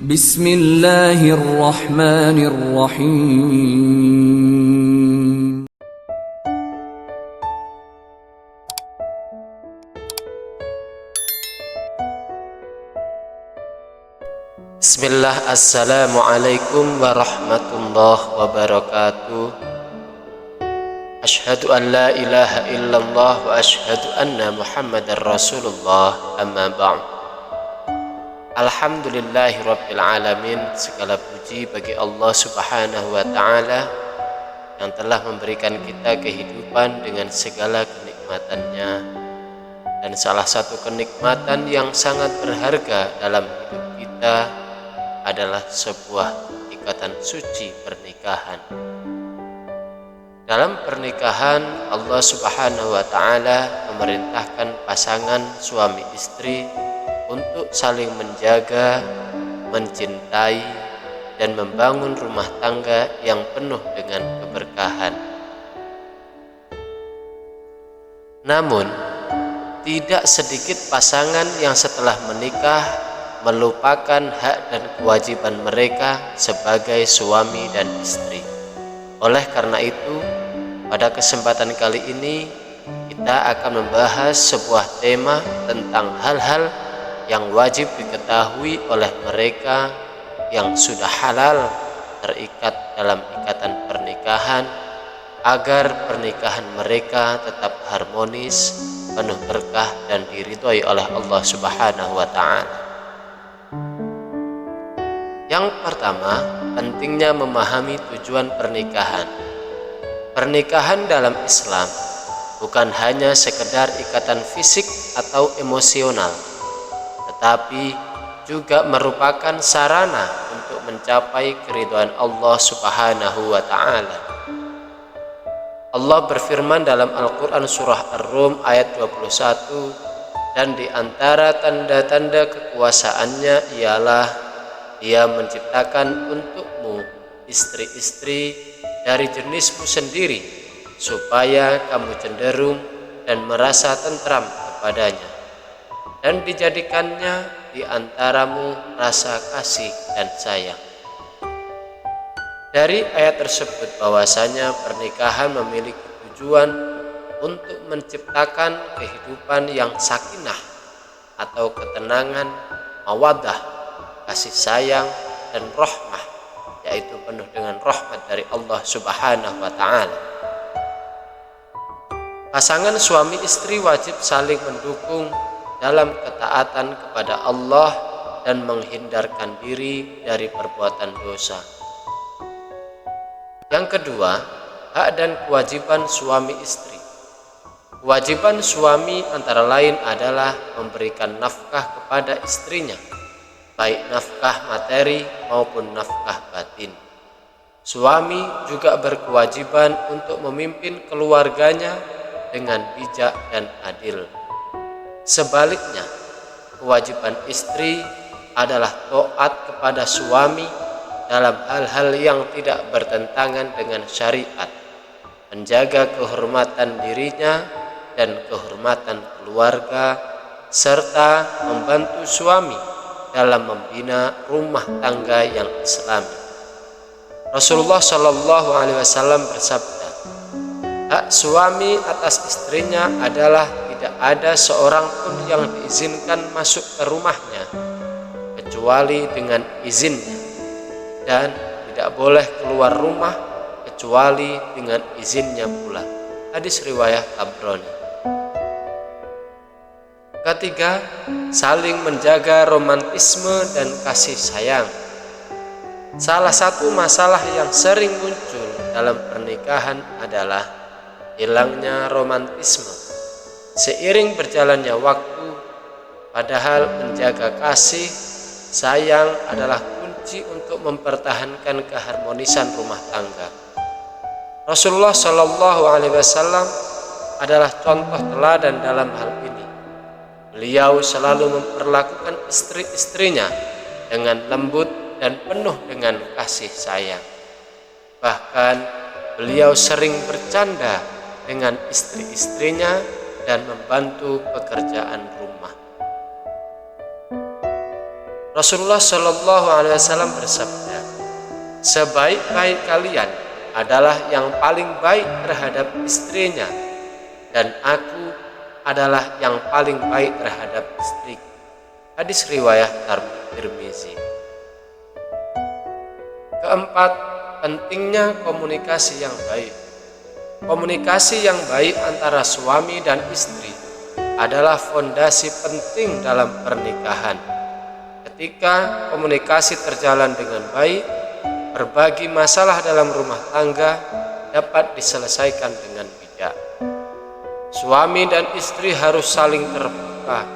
Bismillahirrahmanirrahim. Bismillah, assalamualaikum warahmatullahi wabarakatuh. Ashhadu an la ilaha illallah wa ashhadu anna muhammadar rasulullah, amma ba'd. Alhamdulillahi rabbil alamin. Segala puji bagi Allah subhanahu wa ta'ala yang telah memberikan kita kehidupan dengan segala kenikmatannya. Dan salah satu kenikmatan yang sangat berharga dalam hidup kita adalah sebuah ikatan suci pernikahan. Dalam pernikahan, Allah subhanahu wa ta'ala memerintahkan pasangan suami istri untuk saling menjaga, mencintai, dan membangun rumah tangga yang penuh dengan keberkahan. Namun, tidak sedikit pasangan yang setelah menikah melupakan hak dan kewajiban mereka sebagai suami dan istri. Oleh karena itu, pada kesempatan kali ini kita akan membahas sebuah tema tentang hal-hal yang wajib diketahui oleh mereka yang sudah halal terikat dalam ikatan pernikahan, agar pernikahan mereka tetap harmonis, penuh berkah, dan diridhoi oleh Allah subhanahu wa ta'ala. Yang pertama, pentingnya memahami tujuan pernikahan. Pernikahan dalam Islam bukan hanya sekedar ikatan fisik atau emosional, tetapi juga merupakan sarana untuk mencapai keridhaan Allah subhanahu wa ta'ala. Allah berfirman dalam Al-Quran surah Ar-Rum ayat 21, dan di antara tanda-tanda kekuasaannya ialah Dia menciptakan untukmu istri-istri dari jenismu sendiri, supaya kamu cenderung dan merasa tentram kepadanya, dan dijadikannya di antaramu rasa kasih dan sayang. Dari ayat tersebut bahwasanya pernikahan memiliki tujuan untuk menciptakan kehidupan yang sakinah atau ketenangan, mawaddah, kasih sayang, dan rahmah, yaitu penuh dengan rahmat dari Allah subhanahu wa ta'ala. Pasangan suami istri wajib saling mendukung dalam ketaatan kepada Allah dan menghindarkan diri dari perbuatan dosa. Yang kedua, hak dan kewajiban suami istri. Kewajiban suami antara lain adalah memberikan nafkah kepada istrinya, baik nafkah materi maupun nafkah batin. Suami juga berkewajiban untuk memimpin keluarganya dengan bijak dan adil. Sebaliknya, kewajiban istri adalah taat kepada suami dalam hal-hal yang tidak bertentangan dengan syariat, menjaga kehormatan dirinya dan kehormatan keluarga, serta membantu suami dalam membina rumah tangga yang islami. Rasulullah Shallallahu Alaihi Wasallam bersabda, hak suami atas istrinya adalah tidak ada seorang pun yang diizinkan masuk ke rumahnya kecuali dengan izinnya, dan tidak boleh keluar rumah kecuali dengan izinnya pula. Hadis riwayat Tabrani. Ketiga, saling menjaga romantisme dan kasih sayang. Salah satu masalah yang sering muncul dalam pernikahan adalah hilangnya romantisme seiring berjalannya waktu, padahal menjaga kasih sayang adalah kunci untuk mempertahankan keharmonisan rumah tangga. Rasulullah Shallallahu Alaihi Wasallam adalah contoh teladan dalam hal ini. Beliau selalu memperlakukan istri-istrinya dengan lembut dan penuh dengan kasih sayang. Bahkan beliau sering bercanda dengan istri-istrinya dan membantu pekerjaan rumah. Rasulullah Shallallahu Alaihi Wasallam bersabda, sebaik-baik kalian adalah yang paling baik terhadap istrinya, dan aku adalah yang paling baik terhadap istriku. Hadis riwayat Tirmizi. Keempat, pentingnya komunikasi yang baik. Komunikasi yang baik antara suami dan istri adalah fondasi penting dalam pernikahan. Ketika komunikasi terjalan dengan baik, berbagai masalah dalam rumah tangga dapat diselesaikan dengan bijak. Suami dan istri harus saling terbuka,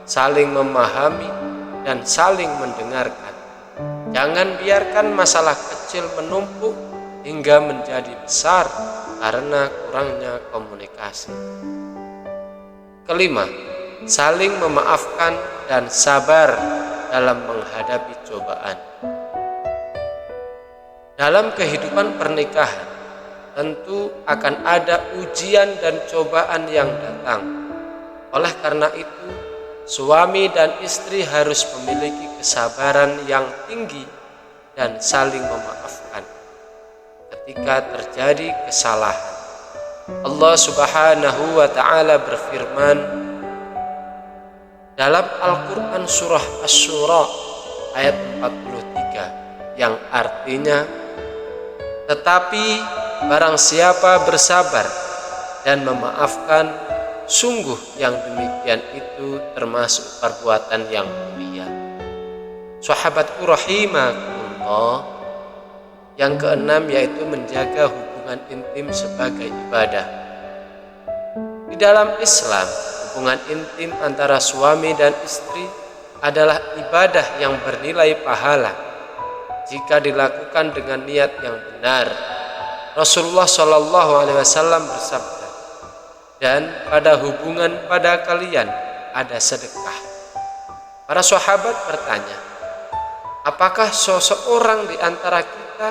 saling memahami, dan saling mendengarkan. Jangan biarkan masalah kecil menumpuk hingga menjadi besar karena kurangnya komunikasi. Kelima, saling memaafkan dan sabar dalam menghadapi cobaan. Dalam kehidupan pernikahan, tentu akan ada ujian dan cobaan yang datang. Oleh karena itu, suami dan istri harus memiliki kesabaran yang tinggi dan saling memaafkan ketika terjadi kesalahan. Allah Subhanahu wa ta'ala berfirman dalam Al-Quran surah Asy-Syura ayat 43 yang artinya, tetapi barang siapa bersabar dan memaafkan, sungguh yang demikian itu termasuk perbuatan yang mulia. Sahabatku rahimakumullah, yang keenam yaitu menjaga hubungan intim sebagai ibadah. Di dalam Islam, hubungan intim antara suami dan istri adalah ibadah yang bernilai pahala jika dilakukan dengan niat yang benar. Rasulullah Shallallahu Alaihi Wasallam bersabda, dan pada hubungan pada kalian ada sedekah. Para sahabat bertanya, apakah seseorang di antara kita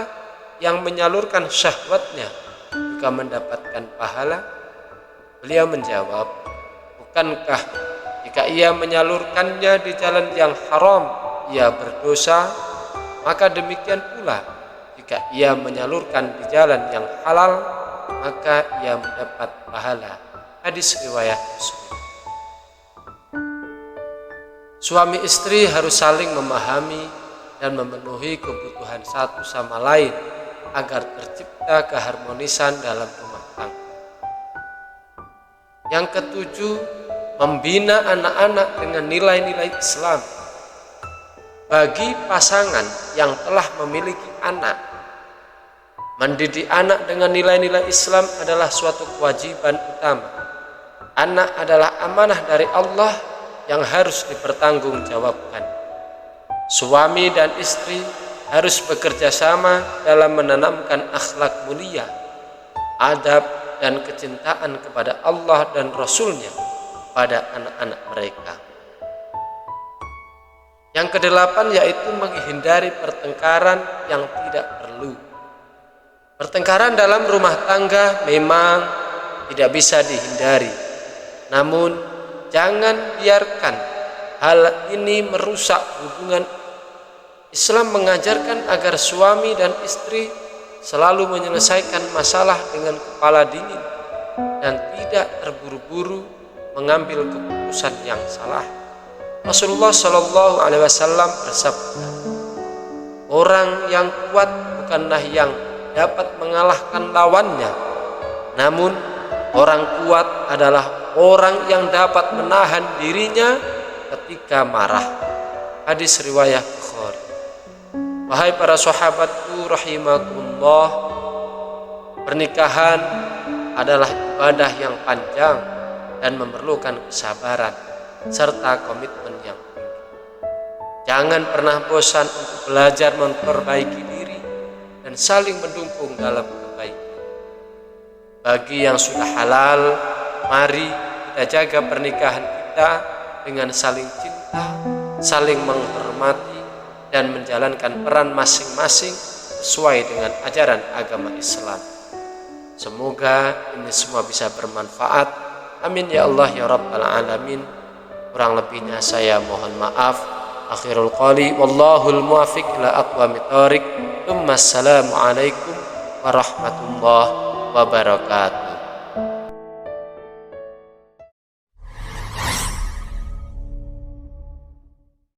yang menyalurkan syahwatnya juga mendapatkan pahala? Beliau menjawab, bukankah jika ia menyalurkannya di jalan yang haram ia berdosa, maka demikian pula jika ia menyalurkan di jalan yang halal maka ia mendapat pahala. Hadis riwayat Muslim. Suami istri harus saling memahami dan memenuhi kebutuhan satu sama lain agar tercipta keharmonisan dalam rumah tangga. Yang ketujuh, membina anak-anak dengan nilai-nilai Islam. Bagi pasangan yang telah memiliki anak, mendidik anak dengan nilai-nilai Islam adalah suatu kewajiban utama. Anak adalah amanah dari Allah yang harus dipertanggungjawabkan. Suami dan istri harus bekerja sama dalam menanamkan akhlak mulia, adab, dan kecintaan kepada Allah dan Rasul-Nya pada anak-anak mereka. Yang kedelapan yaitu menghindari pertengkaran yang tidak perlu. Pertengkaran dalam rumah tangga memang tidak bisa dihindari, namun jangan biarkan hal ini merusak hubungan. Islam mengajarkan agar suami dan istri selalu menyelesaikan masalah dengan kepala dingin dan tidak terburu-buru mengambil keputusan yang salah. Rasulullah Shallallahu Alaihi Wasallam bersabda, orang yang kuat bukanlah yang dapat mengalahkan lawannya, namun orang kuat adalah orang yang dapat menahan dirinya ketika marah. Hadis riwayat Bukhari. Wahai para sahabatku rahimakumullah, pernikahan adalah ibadah yang panjang dan memerlukan kesabaran serta komitmen yang tinggi. Jangan pernah bosan untuk belajar memperbaiki diri dan saling mendukung dalam kebaikan. Bagi yang sudah halal, mari kita jaga pernikahan kita dengan saling cinta, saling menghormati, dan menjalankan peran masing-masing sesuai dengan ajaran agama Islam. Semoga ini semua bisa bermanfaat. Amin ya Allah ya Rabbal Alamin. Kurang lebihnya saya mohon maaf. Akhirul qali wallahul muwaffiq ila aqwamit thoriq. Assalamu alaikum warahmatullahi wabarakatuh.